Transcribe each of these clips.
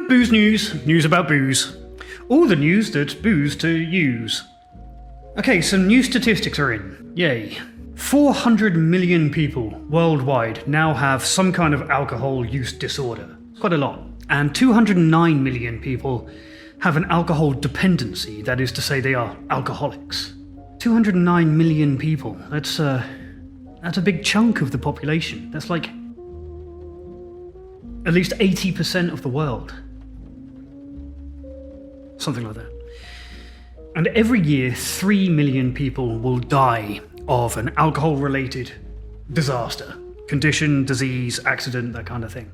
Booze news. News about booze. All the news that's booze to use. Okay, some new statistics are in. Yay. 400 million people worldwide now have some kind of alcohol use disorder. Quite a lot. And 209 million people have an alcohol dependency, that is to say they are alcoholics. 209 million people. That's a big chunk of the population. That's like at least 80% of the world. Something like that. And every year, 3 million people will die of an alcohol-related disaster. Condition, disease, accident, that kind of thing.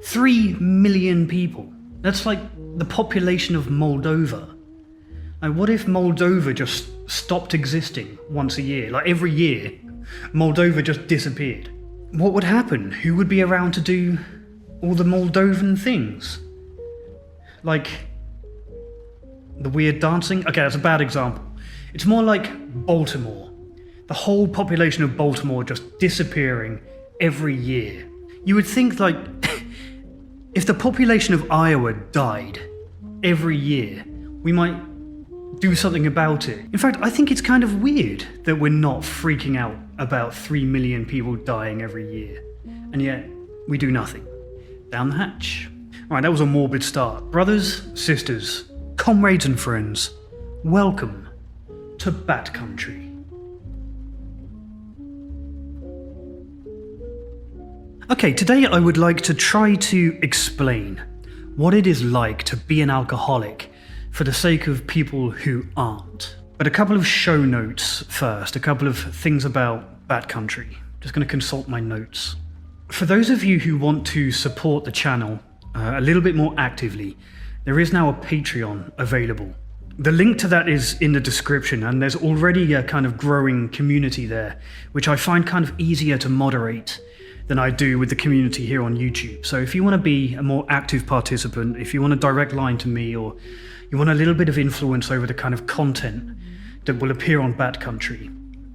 3 million people. That's like the population of Moldova. Like, what if Moldova just stopped existing once a year? Like, every year, Moldova just disappeared. What would happen? Who would be around to do all the Moldovan things? Like the weird dancing? Okay, that's a bad example. It's more like Baltimore. The whole population of Baltimore just disappearing every year. You would think, like, if the population of Iowa died every year, we might do something about it. In fact, I think it's kind of weird that we're not freaking out about 3 million people dying every year. And yet, we do nothing. Down the hatch. Alright, that was a morbid start. Brothers, sisters, comrades and friends, welcome to Bat Country. Okay, today I would like to try to explain what it is like to be an alcoholic for the sake of people who aren't. But a couple of show notes first, a couple of things about Bat Country. Just going to consult my notes. For those of you who want to support the channel a little bit more actively, there is now a Patreon available. The link to that is in the description, and there's already a kind of growing community there, which I find kind of easier to moderate than I do with the community here on YouTube. So if you want to be a more active participant, if you want a direct line to me, or you want a little bit of influence over the kind of content that will appear on Bat Country,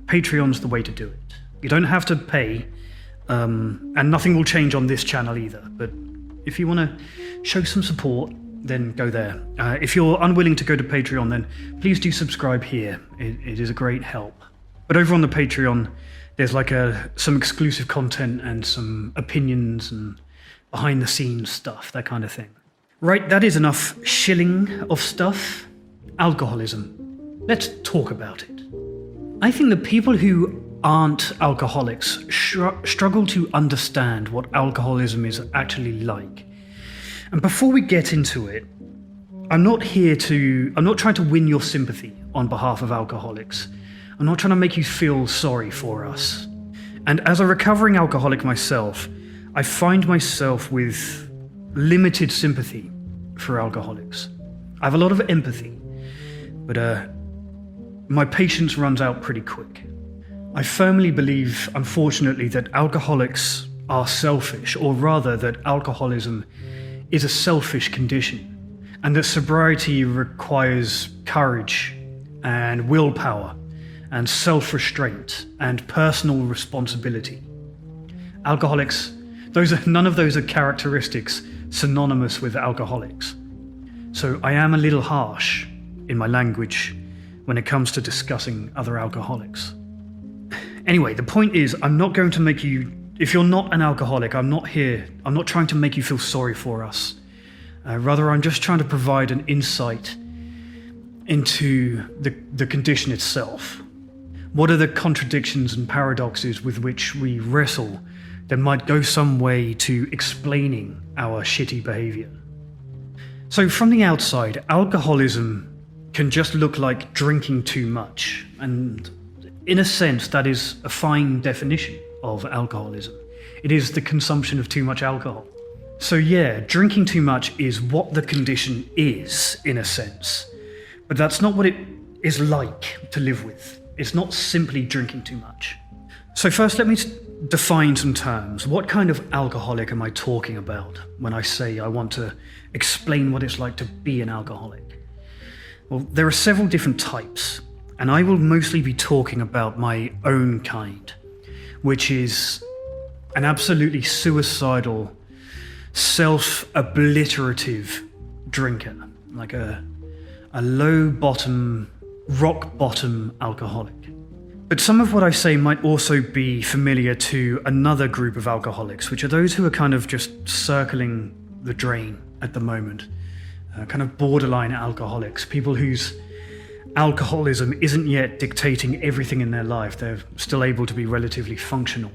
Patreon's the way to do it. You don't have to pay, and nothing will change on this channel either, but if you want to show some support, then go there. If you're unwilling to go to Patreon, then please do subscribe here. It is a great help. But over on the Patreon, there's like some exclusive content and some opinions and behind the scenes stuff, that kind of thing. Right, that is enough shilling of stuff. Alcoholism. Let's talk about it. I think the people who aren't alcoholics struggle to understand what alcoholism is actually like. And before we get into it, I'm not trying to win your sympathy on behalf of alcoholics. I'm not trying to make you feel sorry for us. And as a recovering alcoholic myself, I find myself with limited sympathy for alcoholics. I have a lot of empathy, but my patience runs out pretty quick. I firmly believe, unfortunately, that alcoholics are selfish, or rather that alcoholism is a selfish condition, and that sobriety requires courage and willpower and self-restraint and personal responsibility. Alcoholics, none of those are characteristics synonymous with alcoholics. So I am a little harsh in my language when it comes to discussing other alcoholics. Anyway, the point is, I'm not going to make you, if you're not an alcoholic, I'm not trying to make you feel sorry for us. Rather, I'm just trying to provide an insight into the condition itself. What are the contradictions and paradoxes with which we wrestle that might go some way to explaining our shitty behavior? So from the outside, alcoholism can just look like drinking too much, and in a sense, that is a fine definition of alcoholism. It is the consumption of too much alcohol. So yeah, drinking too much is what the condition is, in a sense. But that's not what it is like to live with. It's not simply drinking too much. So first, let me define some terms. What kind of alcoholic am I talking about when I say I want to explain what it's like to be an alcoholic? Well, there are several different types, and I will mostly be talking about my own kind, which is an absolutely suicidal, self-obliterative drinker, like a low bottom, rock bottom alcoholic. But some of what I say might also be familiar to another group of alcoholics, which are those who are kind of just circling the drain at the moment, kind of borderline alcoholics, people whose alcoholism isn't yet dictating everything in their life. They're still able to be relatively functional.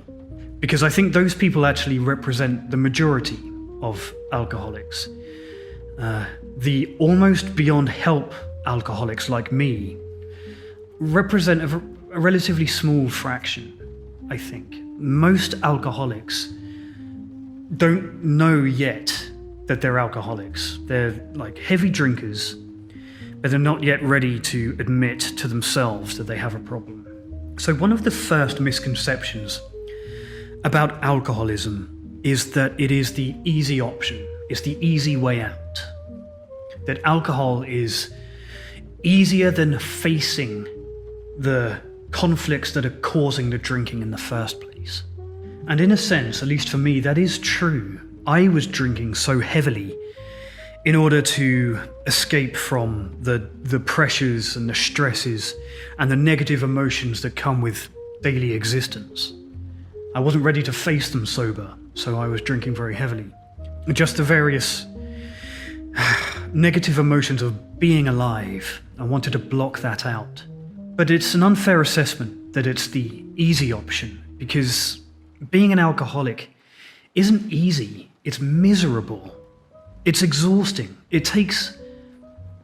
Because I think those people actually represent the majority of alcoholics. The almost beyond help alcoholics like me represent a relatively small fraction, I think. Most alcoholics don't know yet that they're alcoholics. They're like heavy drinkers, but they're not yet ready to admit to themselves that they have a problem. So one of the first misconceptions about alcoholism is that it is the easy option, it's the easy way out. That alcohol is easier than facing the conflicts that are causing the drinking in the first place. And in a sense, at least for me, that is true. I was drinking so heavily in order to escape from the pressures and the stresses and the negative emotions that come with daily existence. I wasn't ready to face them sober, so I was drinking very heavily. Just the various negative emotions of being alive, I wanted to block that out. But it's an unfair assessment that it's the easy option, because being an alcoholic isn't easy, it's miserable. It's exhausting. It takes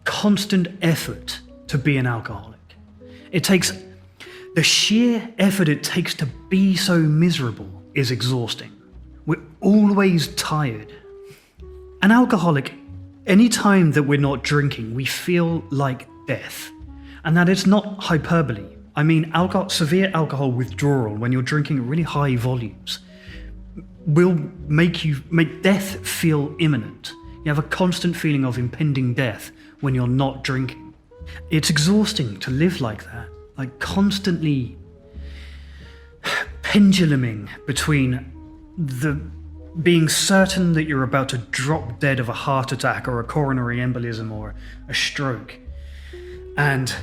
constant effort to be an alcoholic. It takes the sheer effort it takes to be so miserable is exhausting. We're always tired. An alcoholic, any time that we're not drinking, we feel like death. And that is not hyperbole. I mean, severe alcohol withdrawal, when you're drinking at really high volumes, will make death feel imminent. You have a constant feeling of impending death when you're not drinking. It's exhausting to live like that, like constantly penduluming between the being certain that you're about to drop dead of a heart attack or a coronary embolism or a stroke, and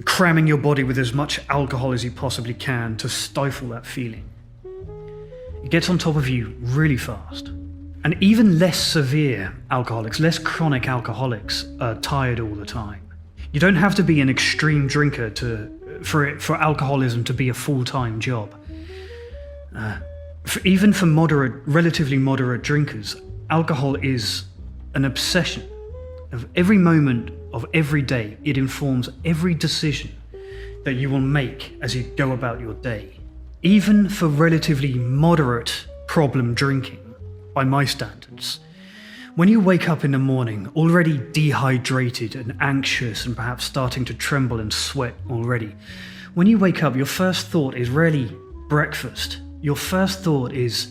cramming your body with as much alcohol as you possibly can to stifle that feeling. It gets on top of you really fast. And even less severe alcoholics, less chronic alcoholics, are tired all the time. You don't have to be an extreme drinker for alcoholism to be a full-time job. Even for relatively moderate drinkers, alcohol is an obsession. Of every moment of every day, it informs every decision that you will make as you go about your day. Even for relatively moderate problem drinking, by my standards, when you wake up in the morning already dehydrated and anxious and perhaps starting to tremble and sweat already, when you wake up, your first thought is rarely breakfast. Your first thought is,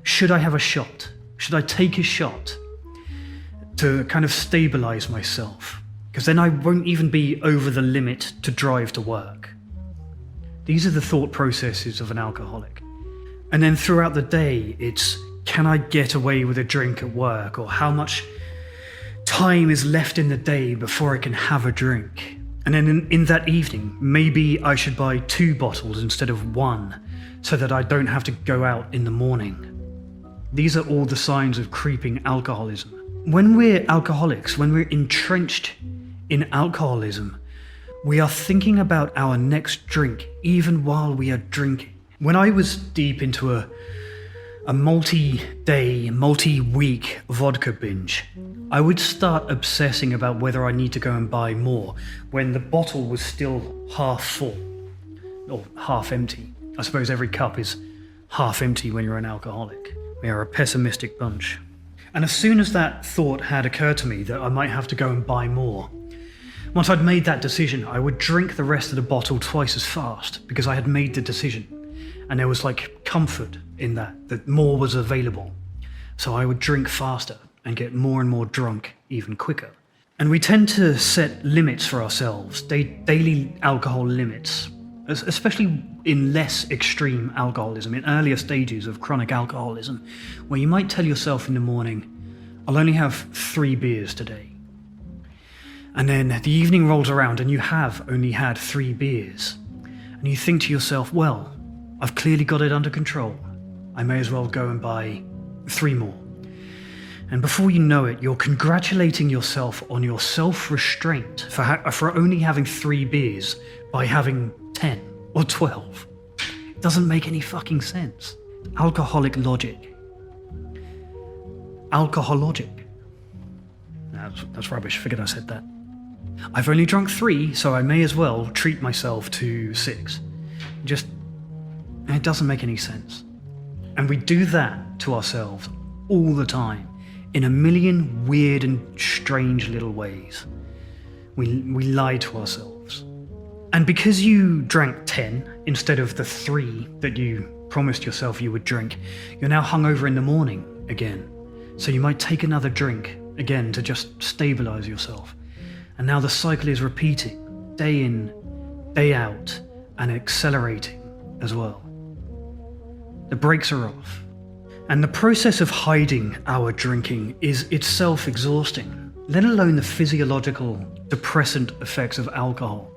should I have a shot? Should I take a shot to kind of stabilize myself? Because then I won't even be over the limit to drive to work. These are the thought processes of an alcoholic. And then throughout the day, it's, can I get away with a drink at work? Or how much time is left in the day before I can have a drink? And then in that evening, maybe I should buy 2 bottles instead of 1, so that I don't have to go out in the morning. These are all the signs of creeping alcoholism. When we're alcoholics, when we're entrenched in alcoholism, we are thinking about our next drink even while we are drinking. When I was deep into a multi-day, multi-week vodka binge, I would start obsessing about whether I need to go and buy more when the bottle was still half full or half empty. I suppose every cup is half empty when you're an alcoholic. We are a pessimistic bunch. And as soon as that thought had occurred to me that I might have to go and buy more, once I'd made that decision, I would drink the rest of the bottle twice as fast because I had made the decision. And there was like comfort in that more was available. So I would drink faster and get more and more drunk even quicker. And we tend to set limits for ourselves, daily alcohol limits. especially in less extreme alcoholism, in earlier stages of chronic alcoholism, where you might tell yourself in the morning, I'll only have 3 beers today. And then the evening rolls around and you have only had 3 beers. And you think to yourself, well, I've clearly got it under control. I may as well go and buy 3 more. And before you know it, you're congratulating yourself on your self-restraint for only having 3 beers by having 10 or 12. It doesn't make any fucking sense. Alcoholic logic. Alcohologic. That's rubbish. Figured I said that. I've only drunk 3, so I may as well treat myself to 6. It doesn't make any sense. And we do that to ourselves all the time, in a million weird and strange little ways. We lie to ourselves. And because you drank 10 instead of the 3 that you promised yourself you would drink, you're now hungover in the morning again. So you might take another drink again to just stabilize yourself. And now the cycle is repeating, day in, day out, and accelerating as well. The brakes are off. And the process of hiding our drinking is itself exhausting, let alone the physiological depressant effects of alcohol.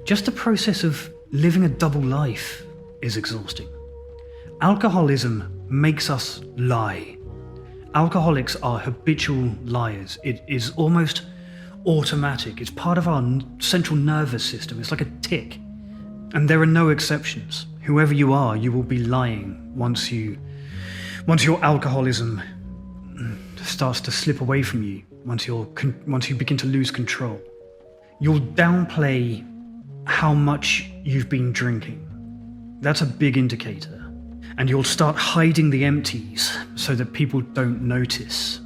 Just the process of living a double life is exhausting. Alcoholism makes us lie. Alcoholics are habitual liars. It is almost automatic. It's part of our central nervous system. It's like a tick. And there are no exceptions. Whoever you are, you will be lying once your alcoholism starts to slip away from you, once you begin to lose control. You'll downplay how much you've been drinking. That's a big indicator. And you'll start hiding the empties so that people don't notice.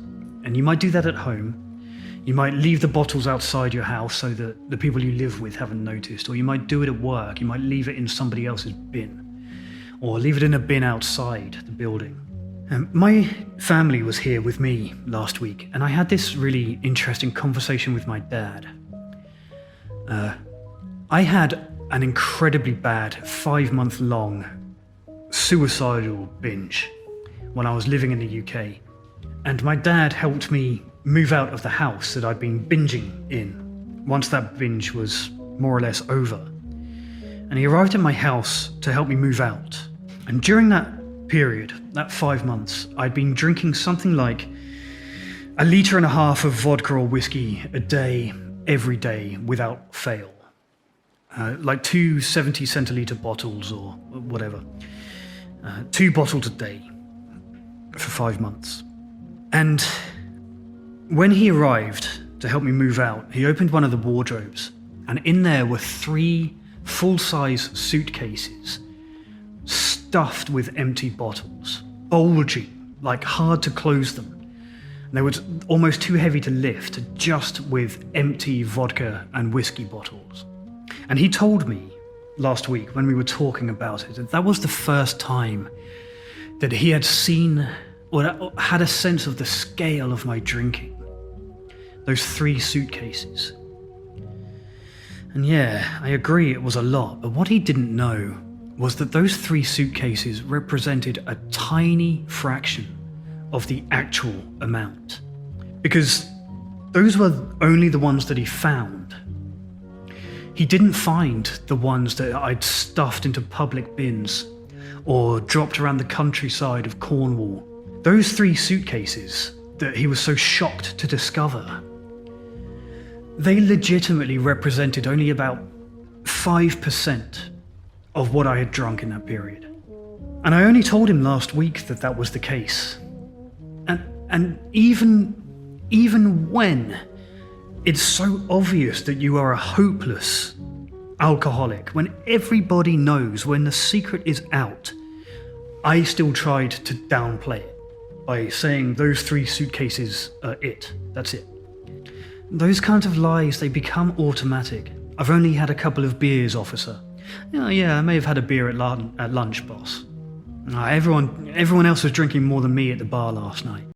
And you might do that at home. You might leave the bottles outside your house so that the people you live with haven't noticed. Or you might do it at work. You might leave it in somebody else's bin. Or leave it in a bin outside the building. My family was here with me last week, and I had this really interesting conversation with my dad. I had an incredibly bad 5-month-long suicidal binge when I was living in the UK, and my dad helped me move out of the house that I'd been binging in once that binge was more or less over. And he arrived at my house to help me move out. And during that period, that 5 months, I'd been drinking something like 1.5 liters of vodka or whiskey a day, every day, without fail. Like 2 70-centiliter bottles or whatever. 2 bottles a day for 5 months. And when he arrived to help me move out, he opened one of the wardrobes, and in there were 3 full-size suitcases stuffed with empty bottles, bulging, like hard to close them. They were almost too heavy to lift, just with empty vodka and whiskey bottles. And he told me last week when we were talking about it that was the first time that he had seen or had a sense of the scale of my drinking. Those 3 suitcases. And yeah, I agree it was a lot, but what he didn't know was that those 3 suitcases represented a tiny fraction of the actual amount. Because those were only the ones that he found. He didn't find the ones that I'd stuffed into public bins or dropped around the countryside of Cornwall. Those 3 suitcases that he was so shocked to discover, they legitimately represented only about 5% of what I had drunk in that period. And I only told him last week that that was the case. And even when it's so obvious that you are a hopeless alcoholic, when everybody knows, when the secret is out, I still tried to downplay it by saying those 3 suitcases are it. That's it. Those kinds of lies, they become automatic. I've only had a couple of beers, officer. Yeah, I may have had a beer at lunch, boss. Everyone else was drinking more than me at the bar last night.